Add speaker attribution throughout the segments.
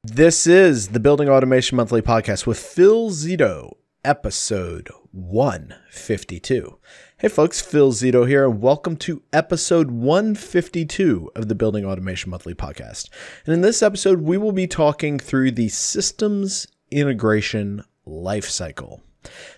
Speaker 1: This is the Building Automation Monthly Podcast with Phil Zito, episode 152. Hey folks, Phil Zito here, and welcome to episode 152 of the Building Automation Monthly Podcast. And in this episode, we will be talking through the systems integration lifecycle.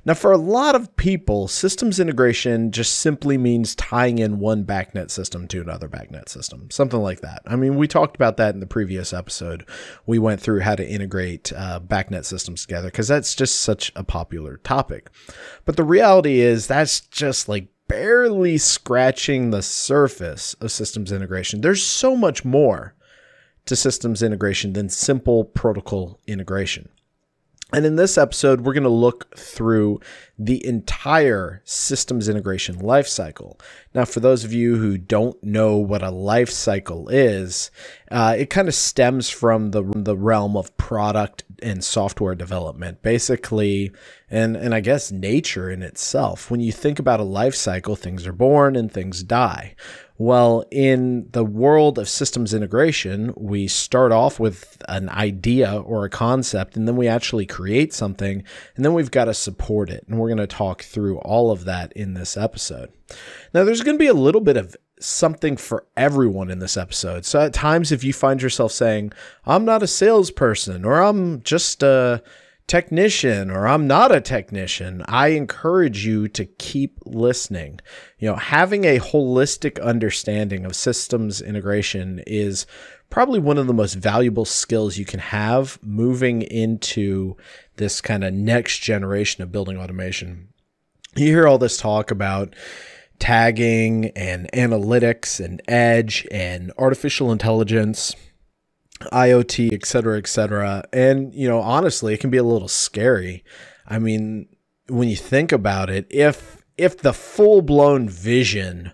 Speaker 1: Now, for a lot of people, systems integration just simply means tying in one BACnet system to another BACnet system, something like that. I mean, we talked about that in the previous episode. We went through how to integrate BACnet systems together because that's just such a popular topic. But the reality is that's just like barely scratching the surface of systems integration. There's so much more to systems integration than simple protocol integration. And in this episode, we're going to look through the entire systems integration lifecycle. Now, for those of you who don't know what a lifecycle is, it kind of stems from the realm of product and software development, basically, and I guess nature in itself. When you think about a lifecycle, things are born and things die. Well, in the world of systems integration, we start off with an idea or a concept, and then we actually create something, and then we've got to support it. And we're going to talk through all of that in this episode. Now, there's going to be a little bit of something for everyone in this episode. So at times, if you find yourself saying, I'm not a salesperson, or I'm just a technician, or I'm not a technician, I encourage you to keep listening. You know, having a holistic understanding of systems integration is probably one of the most valuable skills you can have moving into this kind of next generation of building automation. You hear all this talk about tagging and analytics and edge and artificial intelligence, IoT, et cetera, et cetera. And, you know, honestly, it can be a little scary. I mean, when you think about it, if the full-blown vision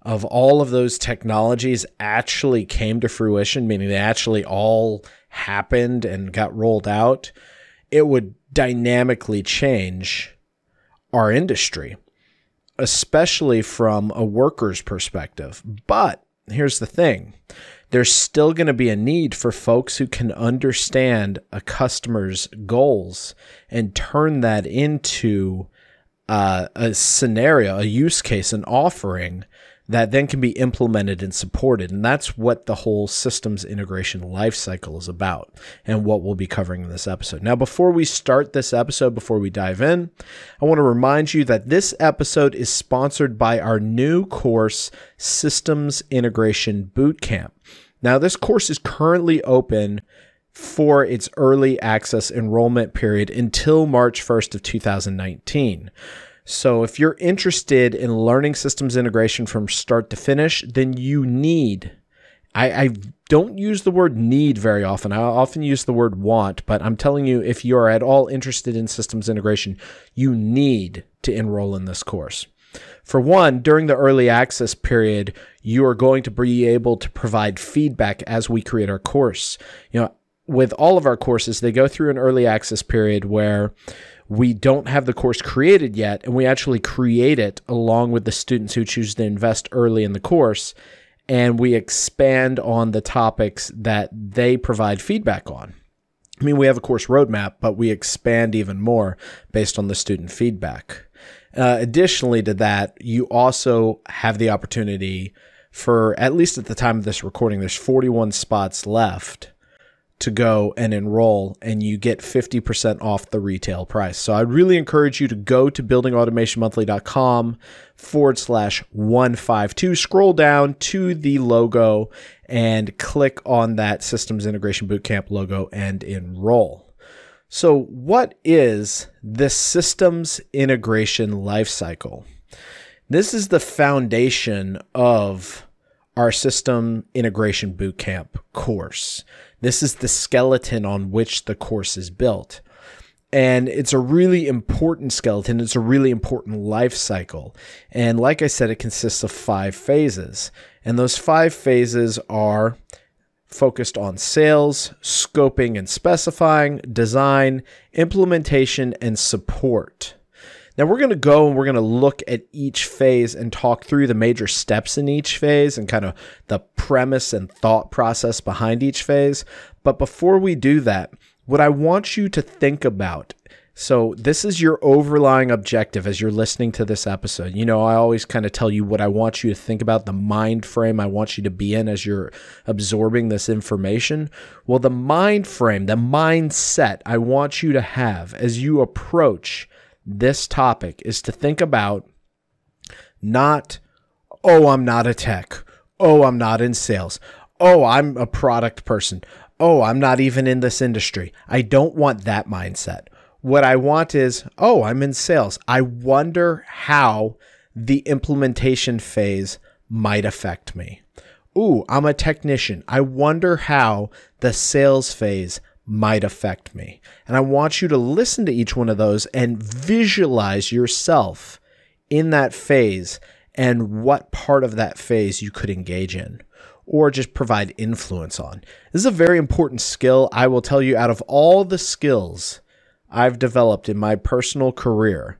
Speaker 1: of all of those technologies actually came to fruition, meaning they actually all happened and got rolled out, it would dynamically change our industry, especially from a worker's perspective. But here's the thing. There's still going to be a need for folks who can understand a customer's goals and turn that into a scenario, a use case, an offering that then can be implemented and supported. And that's what the whole systems integration lifecycle is about and what we'll be covering in this episode. Now, before we start this episode, before we dive in, I want to remind you that this episode is sponsored by our new course, Systems Integration Bootcamp. Now, this course is currently open for its early access enrollment period until March 1st of 2019. So if you're interested in learning systems integration from start to finish, then you need, I don't use the word need very often. I often use the word want, but I'm telling you, if you're at all interested in systems integration, you need to enroll in this course. For one, during the early access period, you are going to be able to provide feedback as we create our course. You know, with all of our courses, they go through an early access period where we don't have the course created yet, and we actually create it along with the students who choose to invest early in the course, and we expand on the topics that they provide feedback on. I mean, we have a course roadmap, but we expand even more based on the student feedback. Additionally to that, you also have the opportunity for, at least at the time of this recording, there's 41 spots left to go and enroll, and you get 50% off the retail price. So I'd really encourage you to go to buildingautomationmonthly.com/152, scroll down to the logo and click on that Systems Integration Bootcamp logo and enroll. So what is the systems integration lifecycle? This is the foundation of our System Integration Bootcamp course. This is the skeleton on which the course is built. And it's a really important skeleton. It's a really important life cycle. And like I said, it consists of 5 phases. And those 5 phases are focused on sales, scoping and specifying, design, implementation, and support. Now we're going to go and we're going to look at each phase and talk through the major steps in each phase and kind of the premise and thought process behind each phase. But before we do that, what I want you to think about, so this is your overlying objective as you're listening to this episode. You know, I always kind of tell you what I want you to think about, the mind frame I want you to be in as you're absorbing this information. Well, the mind frame, the mindset I want you to have as you approach this topic is to think about not, oh, I'm not a tech. Oh, I'm not in sales. Oh, I'm a product person. Oh, I'm not even in this industry. I don't want that mindset. What I want is, oh, I'm in sales. I wonder how the implementation phase might affect me. Ooh, I'm a technician. I wonder how the sales phase might affect me. And I want you to listen to each one of those and visualize yourself in that phase and what part of that phase you could engage in or just provide influence on. This is a very important skill. I will tell you, out of all the skills I've developed in my personal career,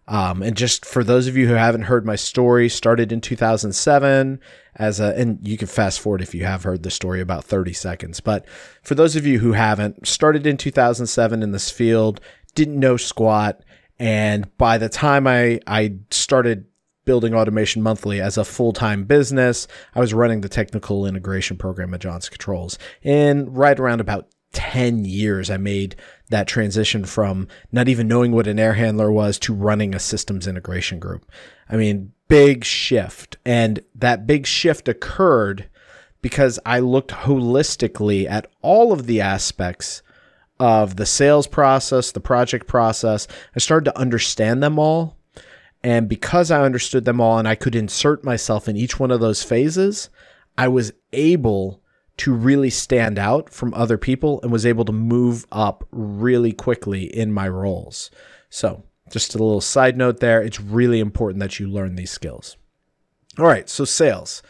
Speaker 1: and just for those of you who haven't heard my story, started in 2007 and you can fast forward if you have heard the story about 30 seconds. But for those of you who haven't, started in 2007 in this field, didn't know squat. And by the time I started building Automation Monthly as a full-time business, I was running the technical integration program at Johnson Controls. And right around about 10 years, I made that transition from not even knowing what an air handler was to running a systems integration group. I mean, big shift. And that big shift occurred because I looked holistically at all of the aspects of the sales process, the project process. I started to understand them all. And because I understood them all and I could insert myself in each one of those phases, I was able to really stand out from other people and was able to move up really quickly in my roles. So just a little side note there. It's really important that you learn these skills. All right, so sales.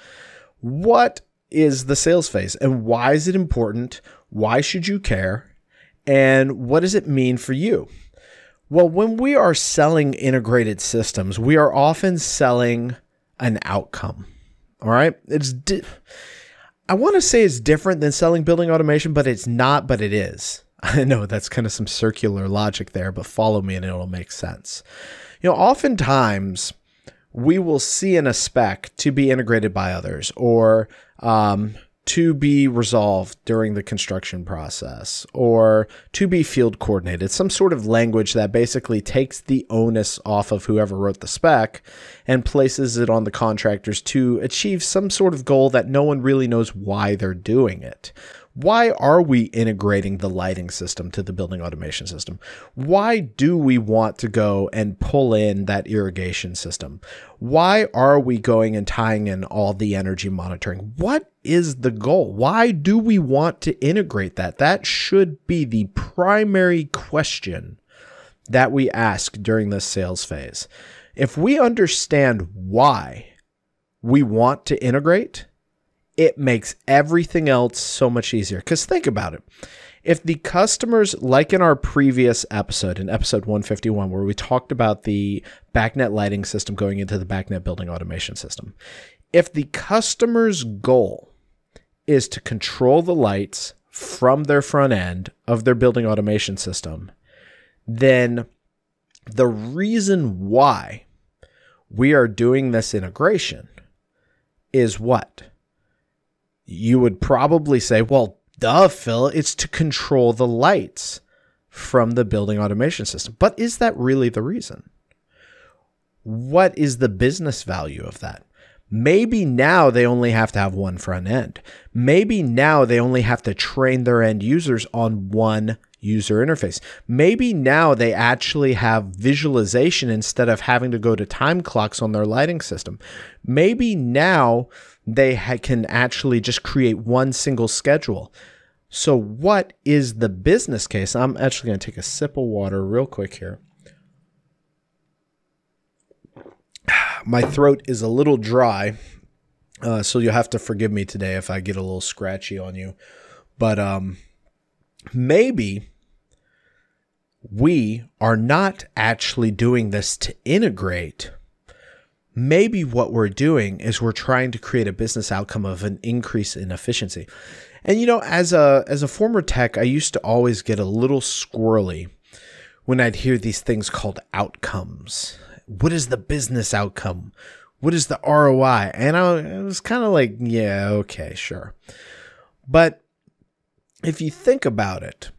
Speaker 1: What is the sales phase and why is it important? Why should you care? And what does it mean for you? Well, when we are selling integrated systems, we are often selling an outcome. All right? I want to say it's different than selling building automation, but it's not, but it is. I know that's kind of some circular logic there, but follow me and it'll make sense. You know, oftentimes we will see in a spec to be integrated by others or to be resolved during the construction process or to be field coordinated, some sort of language that basically takes the onus off of whoever wrote the spec and places it on the contractors to achieve some sort of goal that no one really knows why they're doing it. Why are we integrating the lighting system to the building automation system? Why do we want to go and pull in that irrigation system? Why are we going and tying in all the energy monitoring? What is the goal? Why do we want to integrate that? That should be the primary question that we ask during this sales phase. If we understand why we want to integrate, it makes everything else so much easier. Because think about it. If the customers, like in our previous episode, in episode 151, where we talked about the BACnet lighting system going into the BACnet building automation system, if the customer's goal is to control the lights from their front end of their building automation system, then the reason why we are doing this integration is what? You would probably say, well, duh, Phil, it's to control the lights from the building automation system. But is that really the reason? What is the business value of that? Maybe now they only have to have one front end. Maybe now they only have to train their end users on one user interface. Maybe now they actually have visualization instead of having to go to time clocks on their lighting system. Maybe now they can actually just create one single schedule. So what is the business case? I'm actually going to take a sip of water real quick here. My throat is a little dry, so you'll have to forgive me today if I get a little scratchy on you. But maybe we are not actually doing this to integrate. Maybe what we're doing is we're trying to create a business outcome of an increase in efficiency. And as a former tech, I used to always get a little squirrely when I'd hear these things called outcomes. What is the business outcome? What is the ROI? And I was kind of like, yeah, okay, sure. But if you think about it,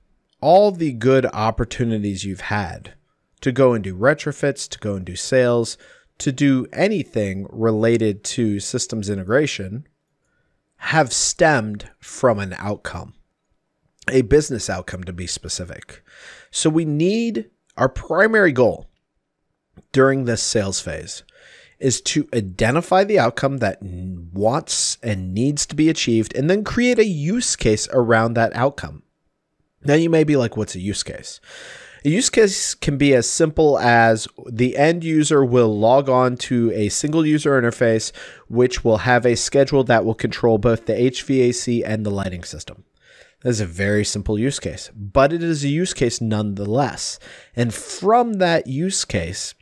Speaker 1: all the good opportunities you've had to go and do retrofits, to go and do sales, to do anything related to systems integration have stemmed from an outcome, a business outcome to be specific. So we need, our primary goal during this sales phase is to identify the outcome that wants and needs to be achieved and then create a use case around that outcome. Now you may be like, what's a use case? A use case can be as simple as the end user will log on to a single user interface, which will have a schedule that will control both the HVAC and the lighting system. That is a very simple use case, but it is a use case nonetheless. And from that use case,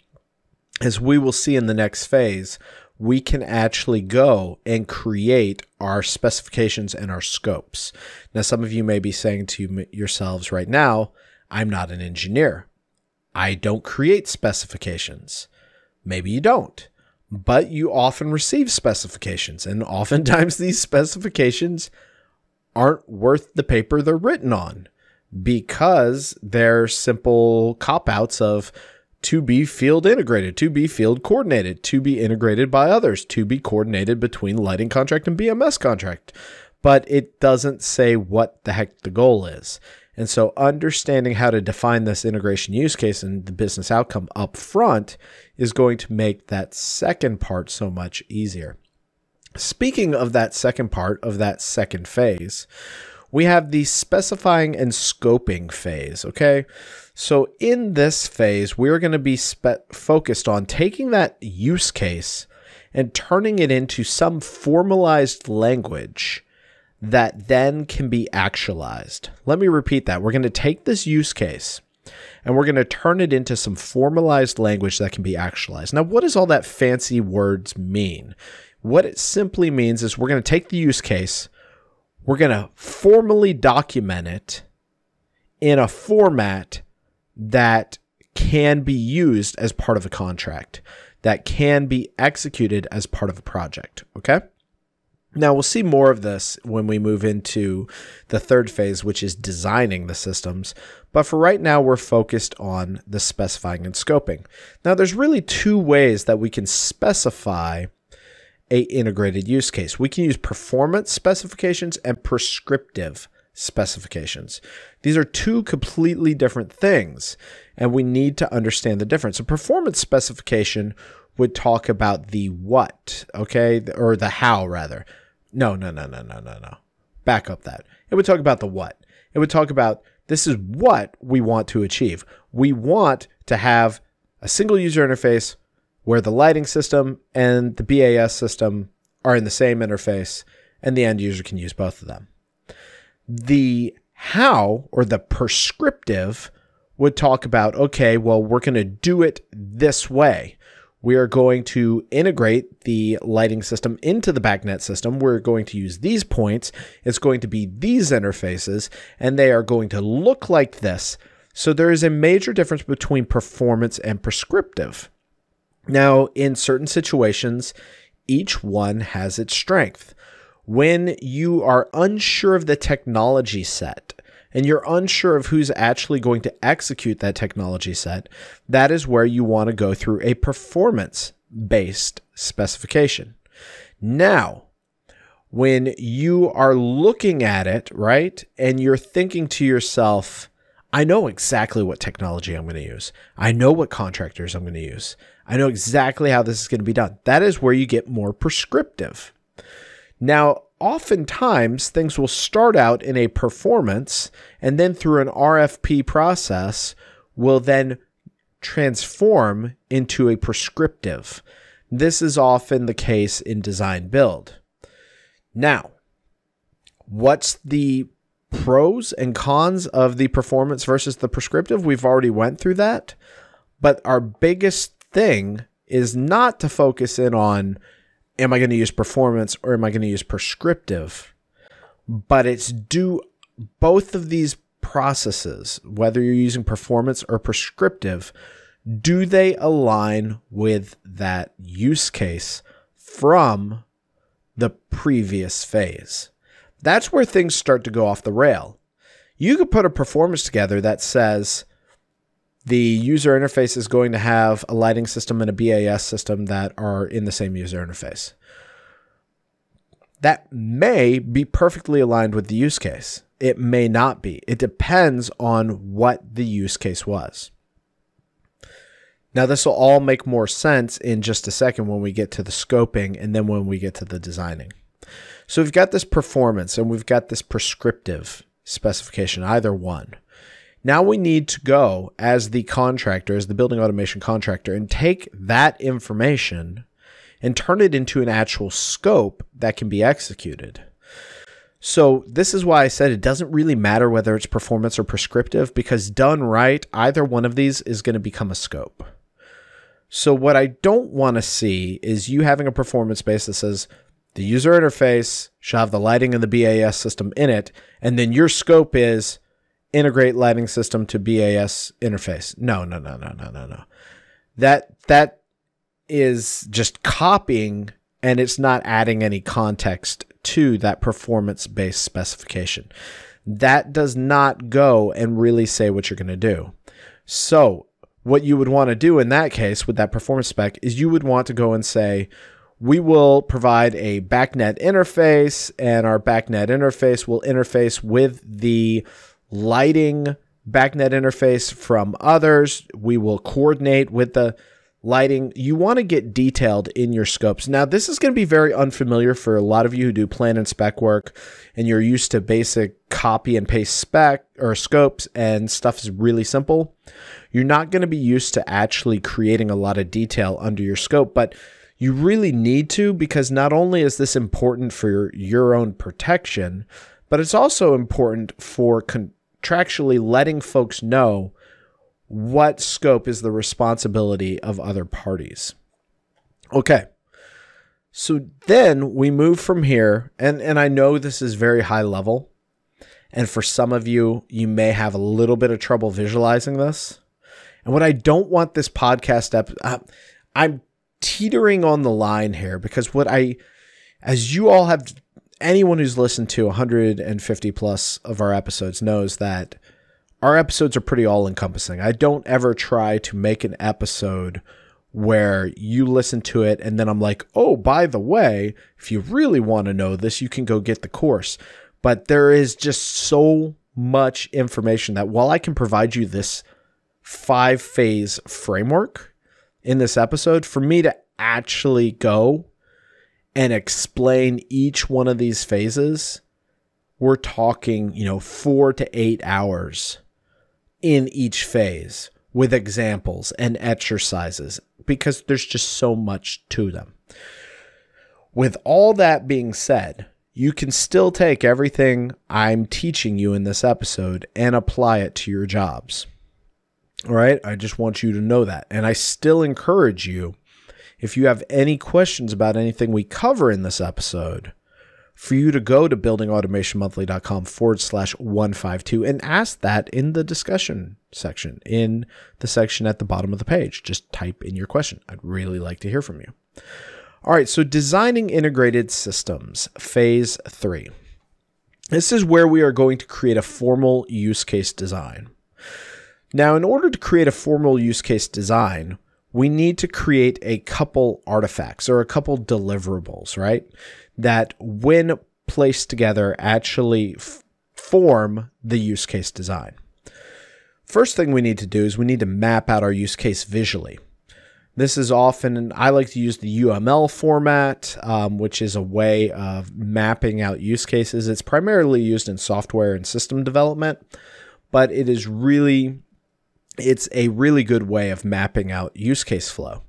Speaker 1: as we will see in the next phase, we can actually go and create our specifications and our scopes. Now, some of you may be saying to yourselves right now, I'm not an engineer. I don't create specifications. Maybe you don't, but you often receive specifications, and oftentimes these specifications aren't worth the paper they're written on because they're simple cop-outs of to be field integrated, to be field coordinated, to be integrated by others, to be coordinated between lighting contract and BMS contract. But it doesn't say what the heck the goal is. And so understanding how to define this integration use case and the business outcome up front is going to make that second part so much easier. Speaking of that second part of that second phase, we have the specifying and scoping phase, okay? So in this phase, we're going to be focused on taking that use case and turning it into some formalized language that then can be actualized. Let me repeat that. We're going to take this use case and we're going to turn it into some formalized language that can be actualized. Now, what does all that fancy words mean? What it simply means is we're going to take the use case, we're going to formally document it in a format that can be used as part of a contract, that can be executed as part of a project, okay? Now, we'll see more of this when we move into the third phase, which is designing the systems. But for right now, we're focused on the specifying and scoping. Now, there's really two ways that we can specify a integrated use case. We can use performance specifications and prescriptive specifications. These are two completely different things, and we need to understand the difference. A performance specification would talk about the what, okay, or the how rather. No. Back up that. It would talk about the what. It would talk about this is what we want to achieve. We want to have a single user interface where the lighting system and the BAS system are in the same interface and the end user can use both of them. The how or the prescriptive would talk about, okay, well, we're going to do it this way. We are going to integrate the lighting system into the BACnet system. We're going to use these points. It's going to be these interfaces, and they are going to look like this. So there is a major difference between performance and prescriptive. Now, in certain situations, each one has its strength. When you are unsure of the technology set, and you're unsure of who's actually going to execute that technology set, that is where you want to go through a performance-based specification. Now, when you are looking at it, right, and you're thinking to yourself, I know exactly what technology I'm going to use. I know what contractors I'm going to use. I know exactly how this is going to be done. That is where you get more prescriptive. Now, oftentimes, things will start out in a performance and then through an RFP process will then transform into a prescriptive. This is often the case in design build. Now, what's the pros and cons of the performance versus the prescriptive. We've already went through that. But our biggest thing is not to focus in on, am I going to use performance or am I going to use prescriptive? But it's do both of these processes, whether you're using performance or prescriptive, do they align with that use case from the previous phase? That's where things start to go off the rail. You could put a performance together that says the user interface is going to have a lighting system and a BAS system that are in the same user interface. That may be perfectly aligned with the use case. It may not be. It depends on what the use case was. Now, this will all make more sense in just a second when we get to the scoping and then when we get to the designing. So we've got this performance and we've got this prescriptive specification, either one. Now we need to go as the contractor, as the building automation contractor, and take that information and turn it into an actual scope that can be executed. So this is why I said it doesn't really matter whether it's performance or prescriptive, because done right, either one of these is going to become a scope. So what I don't want to see is you having a performance base that says the user interface should have the lighting and the BAS system in it, and then your scope is integrate lighting system to BAS interface. No. That is just copying, and it's not adding any context to that performance-based specification. That does not go and really say what you're going to do. So what you would want to do in that case with that performance spec is you would want to go and say, we will provide a BACnet interface, and our BACnet interface will interface with the lighting BACnet interface from others. We will coordinate with the lighting. You want to get detailed in your scopes. Now, this is going to be very unfamiliar for a lot of you who do plan and spec work, and you're used to basic copy and paste spec or scopes, and stuff is really simple. You're not going to be used to actually creating a lot of detail under your scope, but you really need to, because not only is this important for your own protection, but it's also important for contractually letting folks know what scope is the responsibility of other parties. Okay, so then we move from here, and I know this is very high level, and for some of you, you may have a little bit of trouble visualizing this. And what I don't want this podcast I'm teetering on the line here, because as you all have, anyone who's listened to 150 plus of our episodes knows that our episodes are pretty all-encompassing. I don't ever try to make an episode where you listen to it and then I'm like, oh, by the way, if you really want to know this, you can go get the course. But there is just so much information that while I can provide you this 5-phase framework in this episode, for me to actually go and explain each one of these phases, we're talking, 4 to 8 hours in each phase with examples and exercises, because there's just so much to them. With all that being said, you can still take everything I'm teaching you in this episode and apply it to your jobs. All right? I just want you to know that. And I still encourage you, if you have any questions about anything we cover in this episode, for you to go to buildingautomationmonthly.com/152 and ask that in the discussion section, in the section at the bottom of the page. Just type in your question. I'd really like to hear from you. All right, so designing integrated systems, phase 3. This is where we are going to create a formal use case design. Now, in order to create a formal use case design, we need to create a couple artifacts or a couple deliverables, right? That when placed together actually form the use case design. First thing we need to do is we need to map out our use case visually. This is often, I like to use the UML format, which is a way of mapping out use cases. It's primarily used in software and system development, but it's a really good way of mapping out use case flow.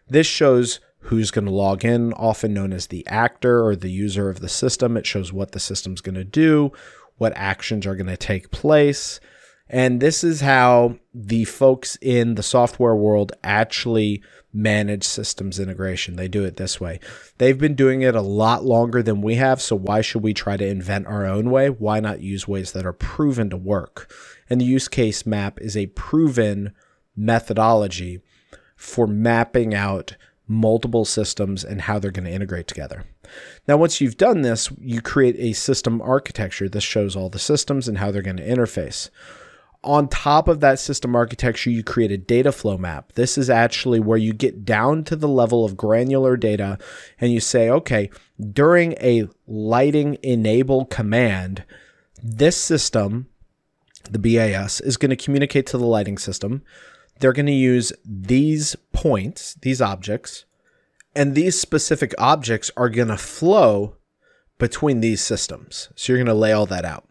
Speaker 1: This shows who's going to log in, often known as the actor or the user of the system. It shows what the system's going to do, what actions are going to take place. And this is how the folks in the software world actually manage systems integration. They do it this way. They've been doing it a lot longer than we have, so why should we try to invent our own way? Why not use ways that are proven to work? And the use case map is a proven methodology for mapping out multiple systems and how they're going to integrate together. Now, once you've done this, you create a system architecture. This shows all the systems and how they're going to interface. On top of that system architecture, you create a data flow map. This is actually where you get down to the level of granular data and you say, okay, during a lighting enable command, this system, the BAS, is going to communicate to the lighting system. They're going to use these points, these objects, and these specific objects are going to flow between these systems. So you're going to lay all that out.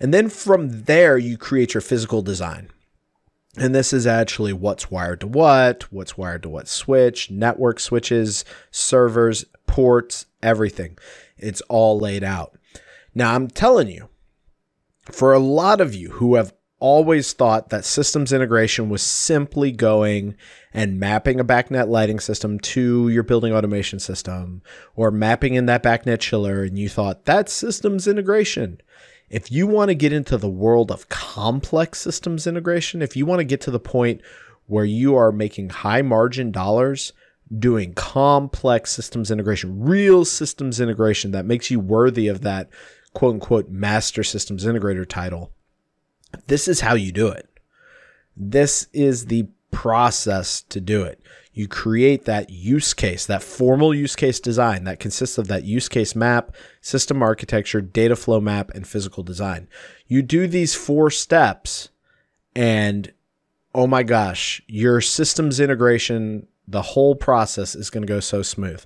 Speaker 1: And then from there, you create your physical design. And this is actually what's wired to what's wired to what switch, network switches, servers, ports, everything. It's all laid out. Now, I'm telling you, for a lot of you who have always thought that systems integration was simply going and mapping a BACnet lighting system to your building automation system, or mapping in that BACnet chiller, and you thought that's systems integration. If you want to get into the world of complex systems integration, if you want to get to the point where you are making high margin dollars doing complex systems integration, real systems integration that makes you worthy of that quote unquote master systems integrator title, this is how you do it. This is the process to do it. You create that use case, that formal use case design that consists of that use case map, system architecture, data flow map, and physical design. You do these 4 steps and oh my gosh, your systems integration, the whole process is going to go so smooth.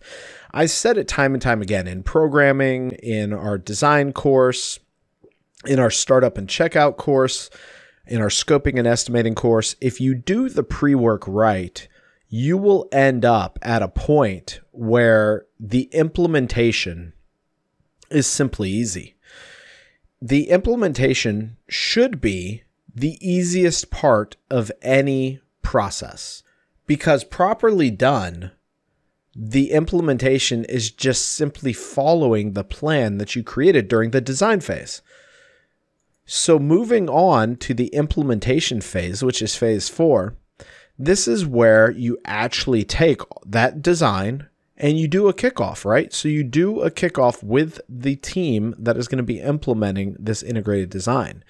Speaker 1: I said it time and time again in programming, in our design course, in our startup and checkout course, in our scoping and estimating course. If you do the pre-work right, you will end up at a point where the implementation is simply easy. The implementation should be the easiest part of any process, because properly done, the implementation is just simply following the plan that you created during the design phase. So moving on to the implementation phase, which is phase 4, this is where you actually take that design and you do a kickoff, right? So you do a kickoff with the team that is going to be implementing this integrated design.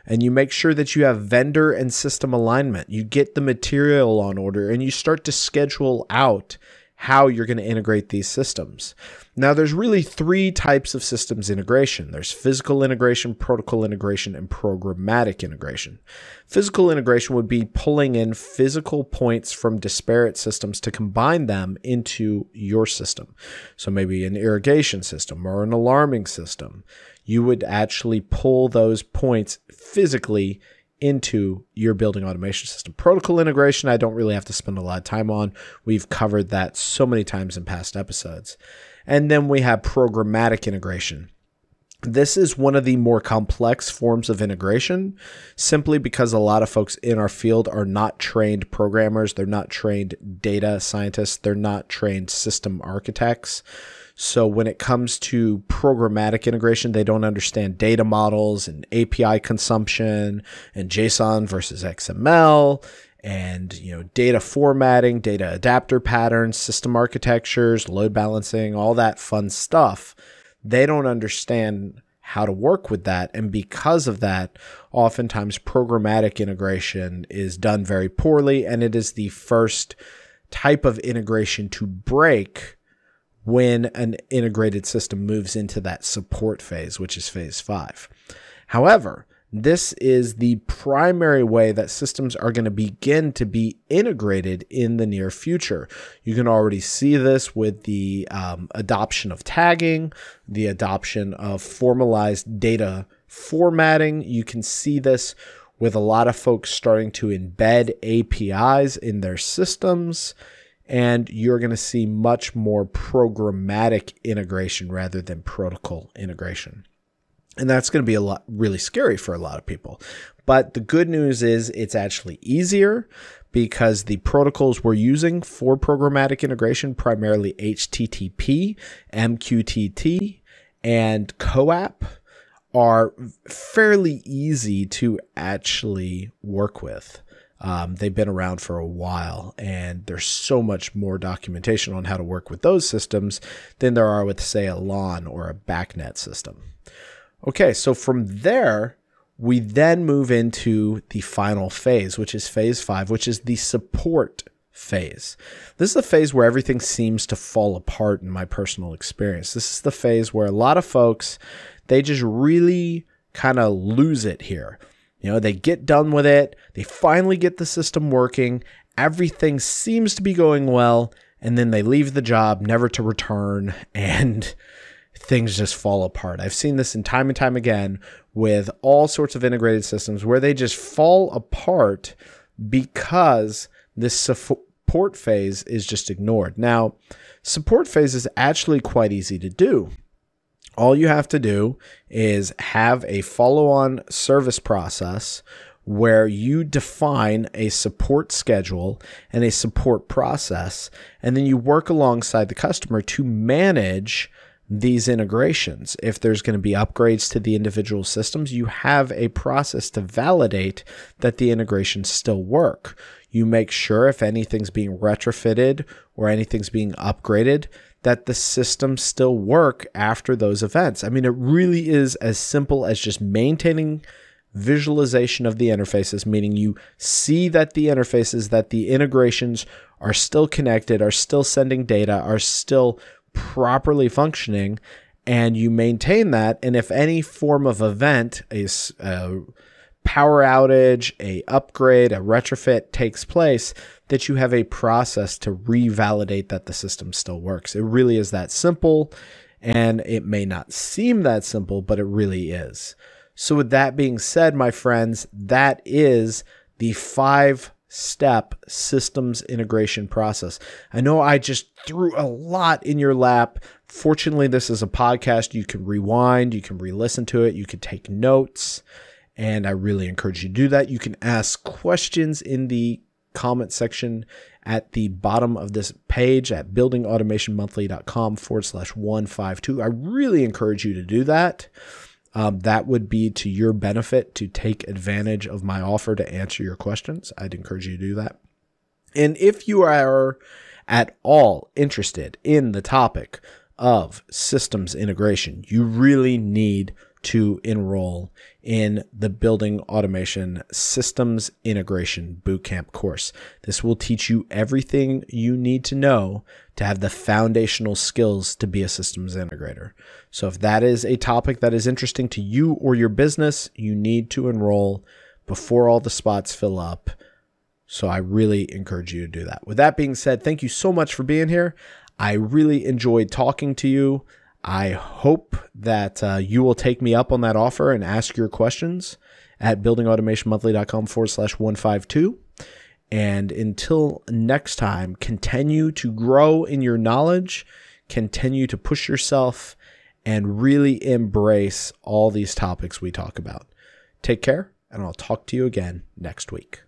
Speaker 1: And you make sure that you have vendor and system alignment. You get the material on order and you start to schedule out how you're going to integrate these systems. Now, there's really 3 types of systems integration. There's physical integration, protocol integration, and programmatic integration. Physical integration would be pulling in physical points from disparate systems to combine them into your system. So maybe an irrigation system or an alarming system. You would actually pull those points physically into your building automation system. Protocol integration, I don't really have to spend a lot of time on. We've covered that so many times in past episodes. And then we have programmatic integration. This is one of the more complex forms of integration, simply because a lot of folks in our field are not trained programmers. They're not trained data scientists. They're not trained system architects. So when it comes to programmatic integration, they don't understand data models and API consumption and JSON versus XML and, data formatting, data adapter patterns, system architectures, load balancing, all that fun stuff. They don't understand how to work with that. And because of that, oftentimes programmatic integration is done very poorly. And it is the first type of integration to break when an integrated system moves into that support phase, which is phase 5. However, this is the primary way that systems are going to begin to be integrated in the near future. You can already see this with the adoption of tagging, the adoption of formalized data formatting. You can see this with a lot of folks starting to embed APIs in their systems. And you're going to see much more programmatic integration rather than protocol integration. And that's going to be really scary for a lot of people. But the good news is it's actually easier because the protocols we're using for programmatic integration, primarily HTTP, MQTT, and CoAP, are fairly easy to actually work with. They've been around for a while, and there's so much more documentation on how to work with those systems than there are with, say, a LAN or a BACnet system. Okay, so from there, we then move into the final phase, which is phase 5, which is the support phase. This is the phase where everything seems to fall apart in my personal experience. This is the phase where a lot of folks, they just really kind of lose it here. You know, they get done with it. They finally get the system working. Everything seems to be going well. And then they leave the job, never to return, and things just fall apart. I've seen this in time and time again with all sorts of integrated systems where they just fall apart because this support phase is just ignored. Now, support phase is actually quite easy to do. All you have to do is have a follow-on service process where you define a support schedule and a support process, and then you work alongside the customer to manage these integrations. If there's going to be upgrades to the individual systems, you have a process to validate that the integrations still work. You make sure if anything's being retrofitted or anything's being upgraded, that the systems still work after those events. I mean, it really is as simple as just maintaining visualization of the interfaces, meaning you see that the interfaces, that the integrations are still connected, are still sending data, are still properly functioning, and you maintain that. And if any form of event, a power outage, a upgrade, a retrofit takes place, that you have a process to revalidate that the system still works. It really is that simple, and it may not seem that simple, but it really is. So with that being said, my friends, that is the 5-step systems integration process. I know I just threw a lot in your lap. Fortunately, this is a podcast. You can rewind, you can re-listen to it, you can take notes, and I really encourage you to do that. You can ask questions in the comment section at the bottom of this page at buildingautomationmonthly.com/152. I really encourage you to do that. That would be to your benefit to take advantage of my offer to answer your questions. I'd encourage you to do that. And if you are at all interested in the topic of systems integration, you really need to enroll in the Building Automation Systems Integration Bootcamp course. This will teach you everything you need to know to have the foundational skills to be a systems integrator. So if that is a topic that is interesting to you or your business, you need to enroll before all the spots fill up. So I really encourage you to do that. With that being said, thank you so much for being here. I really enjoyed talking to you. I hope that you will take me up on that offer and ask your questions at buildingautomationmonthly.com/152. And until next time, continue to grow in your knowledge, continue to push yourself, and really embrace all these topics we talk about. Take care, and I'll talk to you again next week.